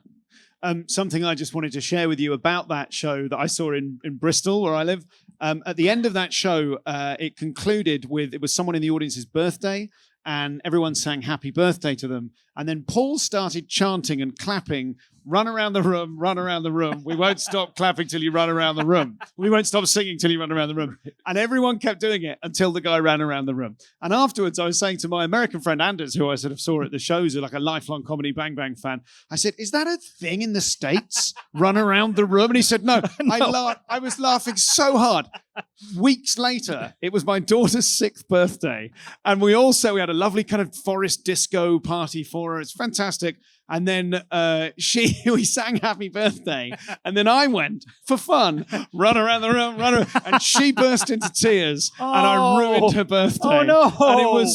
[SPEAKER 1] Something I just wanted to share with you about that show that I saw in Bristol, where I live. At the end of that show, it concluded with, it was someone in the audience's birthday, and everyone sang happy birthday to them. And then Paul started chanting and clapping, run around the room, run around the room. We won't stop clapping till you run around the room. We won't stop singing till you run around the room. And everyone kept doing it until the guy ran around the room. And afterwards, I was saying to my American friend Anders, who I sort of saw at the shows, like a lifelong Comedy Bang Bang fan, I said, is that a thing in the States? Run around the room? And he said, no. I was laughing so hard. Weeks later, it was my daughter's 6th birthday. And we had a lovely kind of forest disco party for her. It's fantastic. And then we sang Happy Birthday. And then I went, for fun, run around the room, and she burst into tears. And I ruined her birthday.
[SPEAKER 2] Oh, no.
[SPEAKER 1] And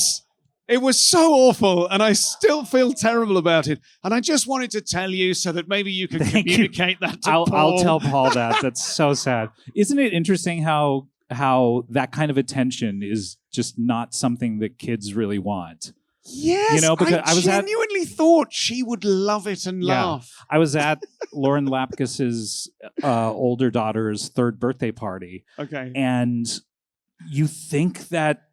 [SPEAKER 1] it was so awful, and I still feel terrible about it. And I just wanted to tell you so that maybe you can communicate that to Paul.
[SPEAKER 2] I'll tell Paul that. That's so sad. Isn't it interesting how that kind of attention is just not something that kids really want?
[SPEAKER 1] Yes,
[SPEAKER 2] because
[SPEAKER 1] I genuinely thought she would love it and laugh.
[SPEAKER 2] I was at Lauren Lapkus's older daughter's third birthday party.
[SPEAKER 1] Okay.
[SPEAKER 2] And you think that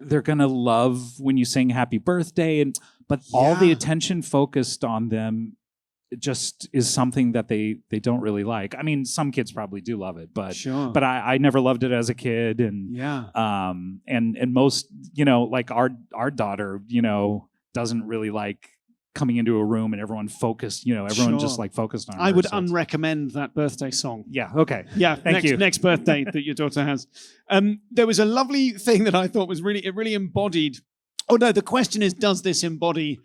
[SPEAKER 2] they're going to love when you sing happy birthday, but all the attention focused on them just is something that they don't really like. I mean, some kids probably do love it, but but I never loved it as a kid, and and most, like our daughter, doesn't really like coming into a room and everyone focused, everyone just like focused on her.
[SPEAKER 1] I would unrecommend that birthday song.
[SPEAKER 2] Yeah, okay.
[SPEAKER 1] Yeah,
[SPEAKER 2] Thank you.
[SPEAKER 1] Next birthday that your daughter has. There was a lovely thing that I thought was it really embodied. Oh no, the question is, does this embody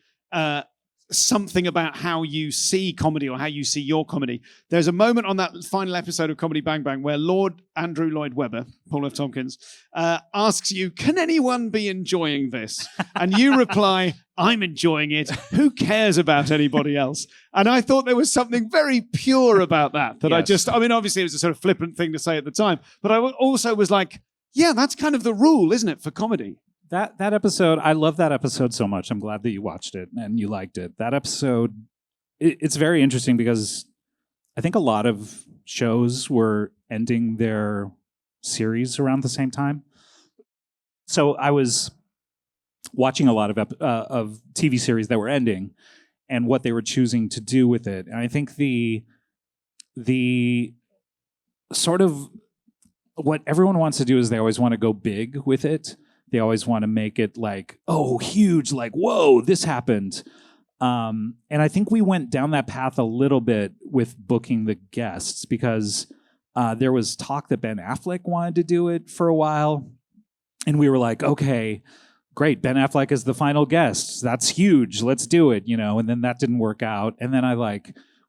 [SPEAKER 1] something about how you see comedy or how you see your comedy? There's a moment on that final episode of Comedy Bang Bang where Lord Andrew Lloyd Webber, Paul F. Tompkins, asks you, can anyone be enjoying this? And you reply, I'm enjoying it. Who cares about anybody else? And I thought there was something very pure about that yes. I mean, obviously it was a sort of flippant thing to say at the time, but I also was like, yeah, that's kind of the rule, isn't it, for comedy?
[SPEAKER 2] That episode, I love that episode so much. I'm glad that you watched it and you liked it. That episode, it's very interesting because I think a lot of shows were ending their series around the same time. So I was watching a lot of TV series that were ending and what they were choosing to do with it. And I think the sort of what everyone wants to do is they always want to go big with it. They always want to make it like, oh, huge, like, whoa, this happened. And I think we went down that path a little bit with booking the guests because there was talk that Ben Affleck wanted to do it for a while. And we were like, okay, great, Ben Affleck is the final guest. That's huge. Let's do it, And then that didn't work out. And then I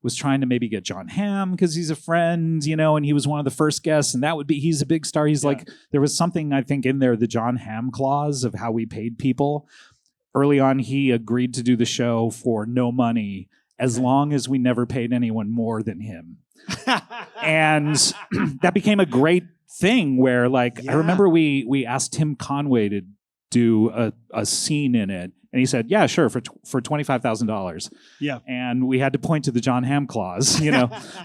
[SPEAKER 2] was trying to maybe get John Hamm because he's a friend, and he was one of the first guests, and he's a big star. He's like, there was something I think in there, the John Hamm clause of how we paid people. Early on, he agreed to do the show for no money as long as we never paid anyone more than him. And that became a great thing where I remember we asked Tim Conway to do a scene in it. And he said, yeah, sure, for $25,000. Yeah. And we had to point to the John Hamm clause,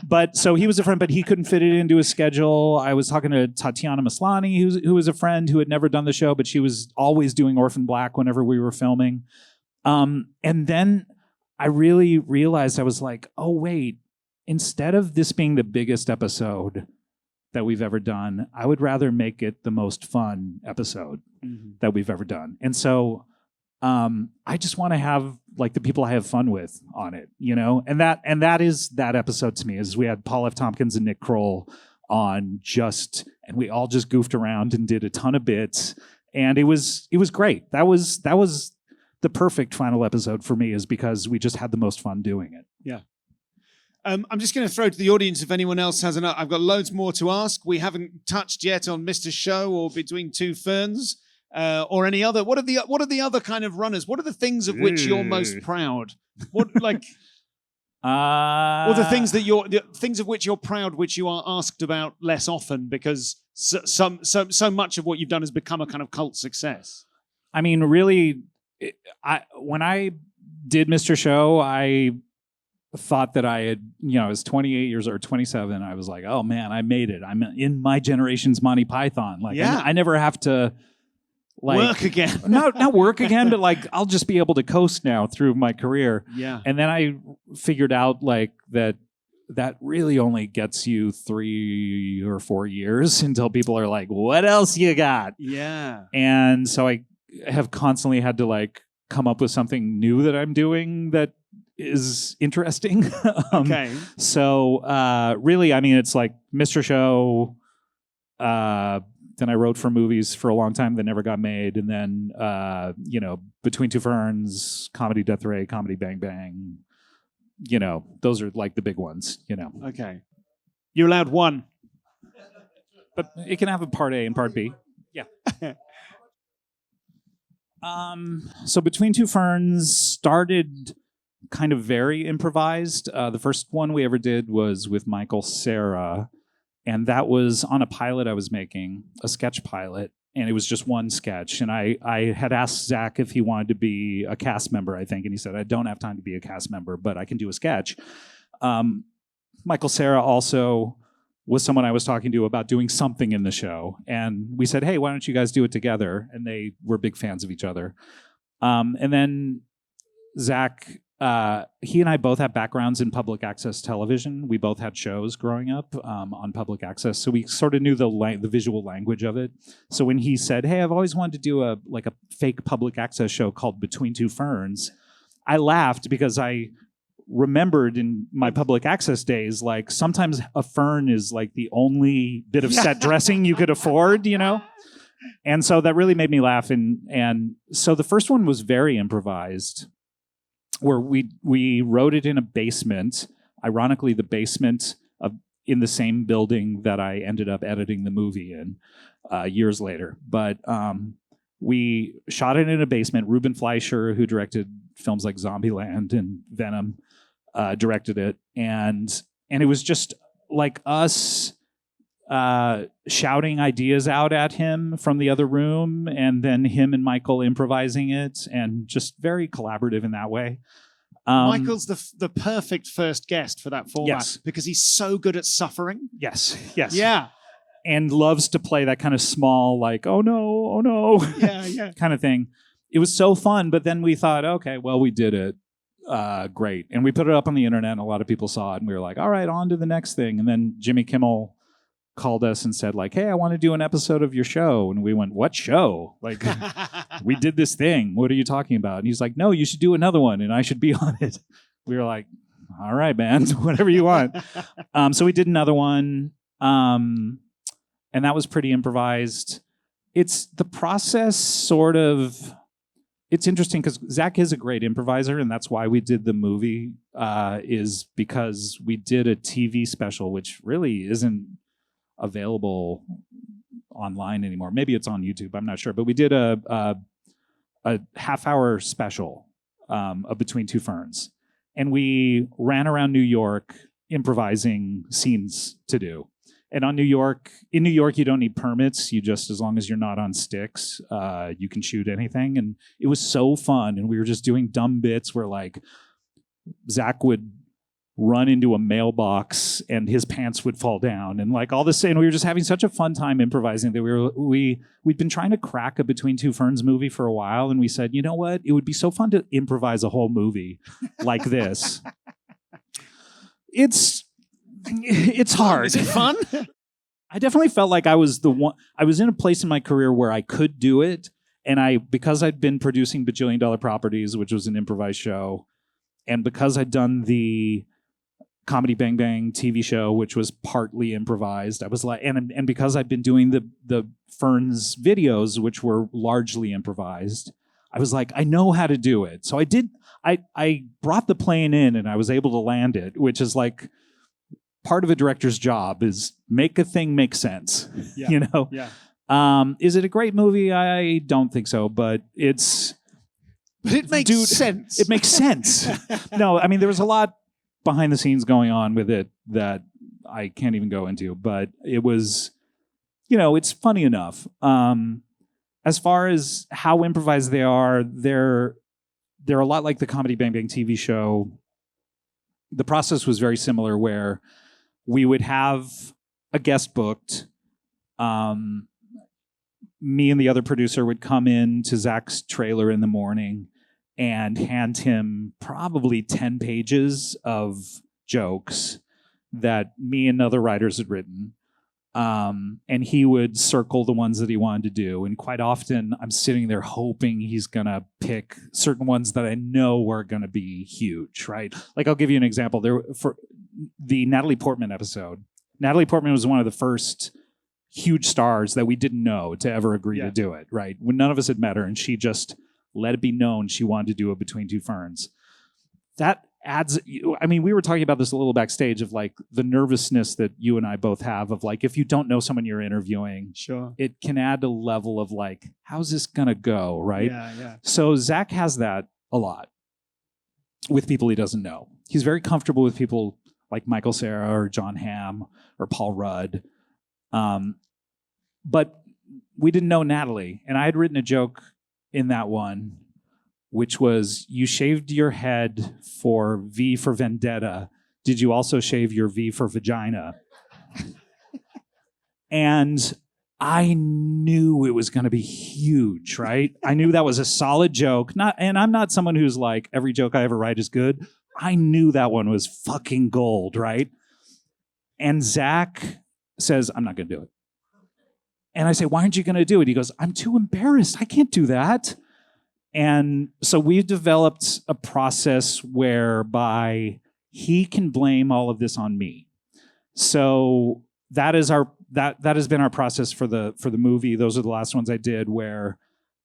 [SPEAKER 2] But so he was a friend, but he couldn't fit it into his schedule. I was talking to Tatiana Maslany, who was a friend who had never done the show, but she was always doing Orphan Black whenever we were filming. And then I really realized, I was like, oh, wait, instead of this being the biggest episode that we've ever done, I would rather make it the most fun episode that we've ever done. And so I just want to have the people I have fun with on it, and that is that episode to me. Is we had Paul F. Tompkins and Nick Kroll on and we all just goofed around and did a ton of bits, and it was great. That was the perfect final episode for me, is because we just had the most fun doing it.
[SPEAKER 1] Yeah. I'm just going to throw to the audience if anyone else has enough. I've got loads more to ask. We haven't touched yet on Mr. Show or Between Two Ferns. Or any other? What are the other kind of runners? What are the things of which you're most proud? What or the things the things of which you're proud, which you are asked about less often because so much of what you've done has become a kind of cult success.
[SPEAKER 2] I mean, really, when I did Mr. Show, I thought that I had, I was 28 years or 27. I was like, oh man, I made it. I'm in my generation's Monty Python. I never have to.
[SPEAKER 1] Work again.
[SPEAKER 2] not work again, but I'll just be able to coast now through my career.
[SPEAKER 1] Yeah.
[SPEAKER 2] And then I figured out that really only gets you 3 or 4 years until people are like, what else you got?
[SPEAKER 1] Yeah.
[SPEAKER 2] And so I have constantly had to come up with something new that I'm doing that is interesting.
[SPEAKER 1] Okay.
[SPEAKER 2] So really, I mean, it's Mr. Show, then I wrote for movies for a long time that never got made. And then, Between Two Ferns, Comedy Death Ray, Comedy Bang Bang, those are like the big ones,
[SPEAKER 1] Okay. You're allowed one.
[SPEAKER 2] But it can have a part A and part B. Yeah. So Between Two Ferns started kind of very improvised. The first one we ever did was with Michael Cera, and that was on a pilot I was making, a sketch pilot, and it was just one sketch. And I had asked Zach if he wanted to be a cast member, I think, and he said, I don't have time to be a cast member, but I can do a sketch. Michael Cera also was someone I was talking to about doing something in the show. And we said, hey, why don't you guys do it together? And they were big fans of each other. And then Zach, he and I both have backgrounds in public access television. We both had shows growing up on public access. So we sort of knew the visual language of it. So when he said, hey, I've always wanted to do a fake public access show called Between Two Ferns, I laughed because I remembered in my public access days, like sometimes a fern is like the only bit of set dressing you could afford, And so that really made me laugh. And so the first one was very improvised, where we wrote it in a basement, ironically the basement in the same building that I ended up editing the movie in years later. But we shot it in a basement. Ruben Fleischer, who directed films like Zombieland and Venom, directed it, and it was just like us shouting ideas out at him from the other room, and then him and Michael improvising it, and just very collaborative in that way.
[SPEAKER 1] Michael's the perfect first guest for that format,
[SPEAKER 2] yes,
[SPEAKER 1] because he's so good at suffering.
[SPEAKER 2] Yes.
[SPEAKER 1] Yeah.
[SPEAKER 2] And loves to play that kind of small, like, oh no,
[SPEAKER 1] yeah,
[SPEAKER 2] kind of thing. It was so fun, but then we thought, okay, well, we did it. Great. And we put it up on the internet, and a lot of people saw it, and we were like, all right, on to the next thing. And then Jimmy Kimmel called us and said, like, hey, I want to do an episode of your show. And we went, what show? Like, we did this thing. What are you talking about? And he's like, no, you should do another one, and I should be on it. We were like, all right, man, whatever you want. So we did another one, and that was pretty improvised. It's the process sort of... It's interesting because Zach is a great improviser, and that's why we did the movie, is because we did a TV special, which really isn't available online anymore. Maybe it's on YouTube, I'm not sure. But we did a half-hour special of Between Two Ferns. And we ran around New York improvising scenes to do. And in New York, you don't need permits. You just, as long as you're not on sticks, you can shoot anything. And it was so fun. And we were just doing dumb bits where, like, Zach would run into a mailbox and his pants would fall down, and like all this. And we were just having such a fun time improvising that we'd been trying to crack a Between Two Ferns movie for a while. And we said, you know what? It would be so fun to improvise a whole movie like this. It's hard.
[SPEAKER 1] Is it fun?
[SPEAKER 2] I definitely felt like I was the one. I was in a place in my career where I could do it, and because I'd been producing Bajillion Dollar Properties, which was an improvised show, and because I'd done the Comedy Bang Bang TV show, which was partly improvised, I was like, and because I'd been doing the Ferns videos, which were largely improvised, I was like, I know how to do it. So I did. I brought the plane in, and I was able to land it, which is like. Part of a director's job is make a thing make sense,
[SPEAKER 1] Yeah.
[SPEAKER 2] Is it a great movie? I don't think so, but it
[SPEAKER 1] makes sense.
[SPEAKER 2] It makes sense. No, I mean, there was a lot behind the scenes going on with it that I can't even go into, but it was, it's funny enough. As far as how improvised they are, they're a lot like the Comedy Bang Bang TV show. The process was very similar, where we would have a guest booked. Me and the other producer would come in to Zach's trailer in the morning and hand him probably 10 pages of jokes that me and other writers had written. And he would circle the ones that he wanted to do. And quite often I'm sitting there hoping he's going to pick certain ones that I know are going to be huge, right? Like, I'll give you an example. For the Natalie Portman episode, Natalie Portman was one of the first huge stars that we didn't know to ever agree to do it, right? When none of us had met her, and she just let it be known she wanted to do a Between Two Ferns. That adds, I mean, we were talking about this a little backstage of like the nervousness that you and I both have of like, if you don't know someone you're interviewing,
[SPEAKER 1] sure,
[SPEAKER 2] it can add a level of like, how's this gonna go, right?
[SPEAKER 1] Yeah.
[SPEAKER 2] So Zach has that a lot with people he doesn't know. He's very comfortable with people like Michael Cera or John Hamm or Paul Rudd. But we didn't know Natalie, and I had written a joke in that one, which was, you shaved your head for V for Vendetta. Did you also shave your V for vagina? And I knew it was going to be huge, right? I knew that was a solid joke. And I'm not someone who's like, every joke I ever write is good. I knew that one was fucking gold, right? And Zach says, I'm not going to do it. And I say, why aren't you going to do it? He goes, I'm too embarrassed. I can't do that. And so we've developed a process whereby he can blame all of this on me. So that is that has been our process for the movie. Those are the last ones I did, where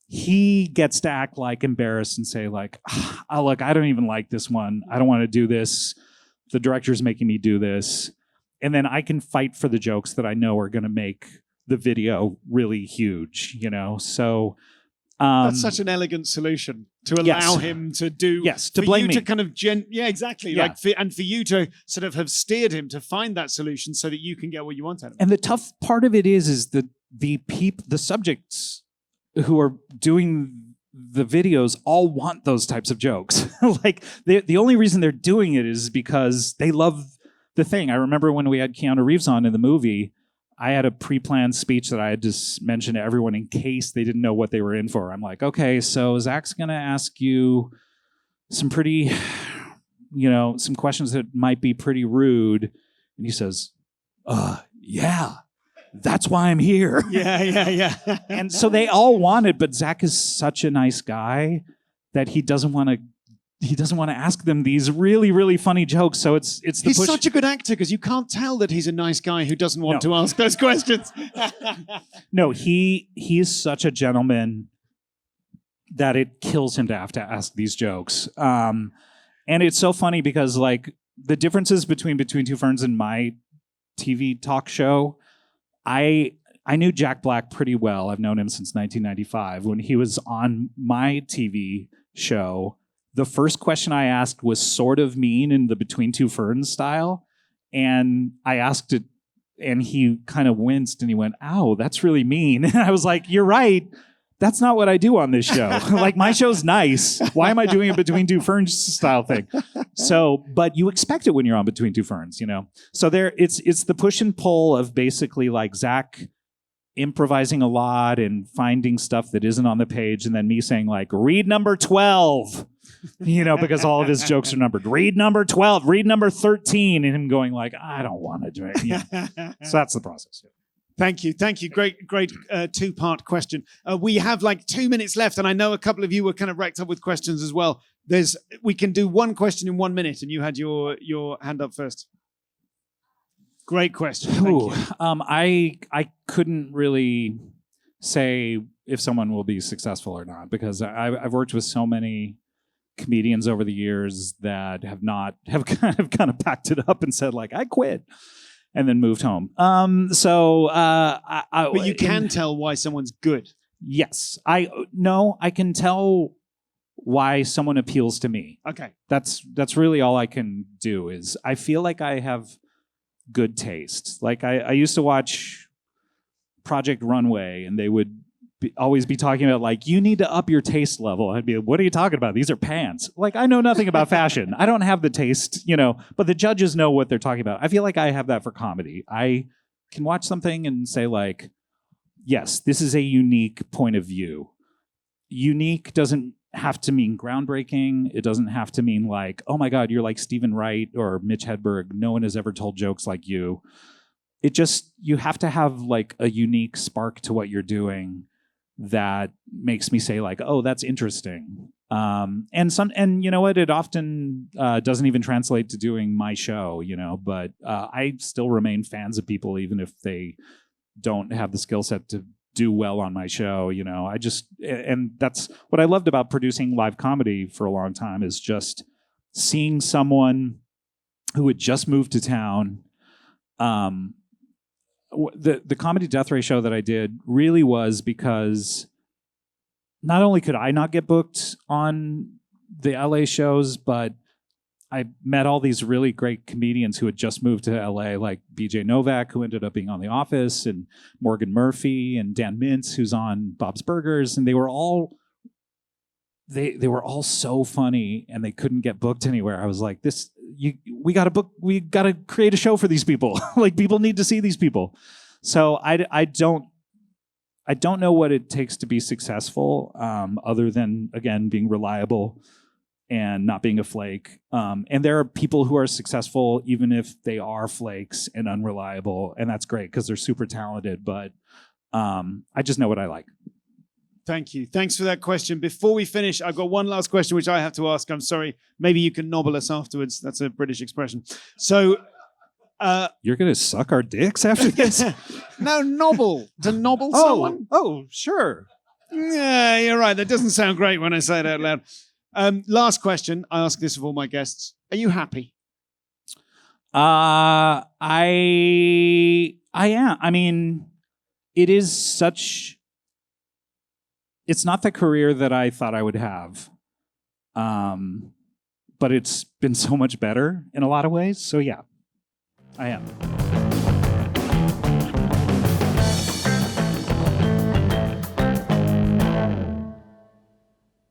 [SPEAKER 2] he gets to act like embarrassed and say like, oh, look, I don't even like this one. I don't want to do this. The director's making me do this. And then I can fight for the jokes that I know are going to make the video really huge, you know? So
[SPEAKER 1] that's such an elegant solution to allow him to do.
[SPEAKER 2] Yes, to blame me.
[SPEAKER 1] To kind of exactly.
[SPEAKER 2] Yeah.
[SPEAKER 1] Like, and for you to sort of have steered him to find that solution so that you can get what you want out of him.
[SPEAKER 2] And the tough part of it is the subjects who are doing the videos all want those types of jokes. Like the only reason they're doing it is because they love the thing. I remember when we had Keanu Reeves on in the movie, I had a pre-planned speech that I had to mention to everyone in case they didn't know what they were in for. I'm like, okay, so Zach's going to ask you some pretty, some questions that might be pretty rude. And he says, yeah, that's why I'm here.
[SPEAKER 1] Yeah.
[SPEAKER 2] And so they all want it, but Zach is such a nice guy that he doesn't want to ask them these really, really funny jokes. So it's the
[SPEAKER 1] he's
[SPEAKER 2] push.
[SPEAKER 1] Such a good actor because you can't tell that he's a nice guy who doesn't want to ask those questions.
[SPEAKER 2] No, he is such a gentleman that it kills him to have to ask these jokes. And it's so funny because like the differences between Two Ferns and my TV talk show, I knew Jack Black pretty well. I've known him since 1995 when he was on my TV show. The first question I asked was sort of mean in the Between Two Ferns style. And I asked it and he kind of winced and he went, ow, that's really mean. And I was like, you're right. That's not what I do on this show. Like my show's nice. Why am I doing a Between Two Ferns style thing? So, but you expect it when you're on Between Two Ferns, So it's the push and pull of basically like Zach improvising a lot and finding stuff that isn't on the page and then me saying like, read number 12. Because all of his jokes are numbered. Read number 12, read number 13, and him going like, I don't want to do it. So that's the process.
[SPEAKER 1] Thank you. Great two-part question. We have like 2 minutes left, and I know a couple of you were kind of racked up with questions as well. We can do one question in 1 minute, and you had your hand up first. Great question. Thank you.
[SPEAKER 2] I couldn't really say if someone will be successful or not because I've worked with so many comedians over the years that have kind of packed it up and said like I quit and then moved home.
[SPEAKER 1] But you can tell why someone's good.
[SPEAKER 2] Yes, I can tell why someone appeals to me.
[SPEAKER 1] Okay,
[SPEAKER 2] that's really all I can do. Is I feel like I have good taste. Like I used to watch Project Runway, and they would always be talking about like, you need to up your taste level. I'd be like, what are you talking about? These are pants. Like, I know nothing about fashion. I don't have the taste, but the judges know what they're talking about. I feel like I have that for comedy. I can watch something and say like, yes, this is a unique point of view. Unique doesn't have to mean groundbreaking. It doesn't have to mean like, oh my God, you're like Stephen Wright or Mitch Hedberg. No one has ever told jokes like you. You have to have like a unique spark to what you're doing that makes me say like, oh, that's interesting. And you know what? It often doesn't even translate to doing my show, but I still remain fans of people even if they don't have the skill set to do well on my show. And that's what I loved about producing live comedy for a long time is just seeing someone who had just moved to town. The Comedy Death Ray show that I did really was because not only could I not get booked on the LA shows, but I met all these really great comedians who had just moved to LA, like BJ Novak, who ended up being on The Office, and Morgan Murphy, and Dan Mintz, who's on Bob's Burgers, and they were all so funny, and they couldn't get booked anywhere. I was like, we got to create a show for these people. Like, people need to see these people. So I don't know what it takes to be successful, other than, again, being reliable and not being a flake. And there are people who are successful even if they are flakes and unreliable, and that's great because they're super talented. But I just know what I like.
[SPEAKER 1] Thank you. Thanks for that question. Before we finish, I've got one last question which I have to ask. I'm sorry. Maybe you can nobble us afterwards. That's a British expression. So...
[SPEAKER 2] you're going to suck our dicks after this?
[SPEAKER 1] No, nobble. To nobble someone?
[SPEAKER 2] Oh, sure.
[SPEAKER 1] Yeah, you're right. That doesn't sound great when I say it out loud. Last question. I ask this of all my guests. Are you happy?
[SPEAKER 2] I am. I mean, it is such... It's not the career that I thought I would have. But it's been so much better in a lot of ways. So yeah, I am.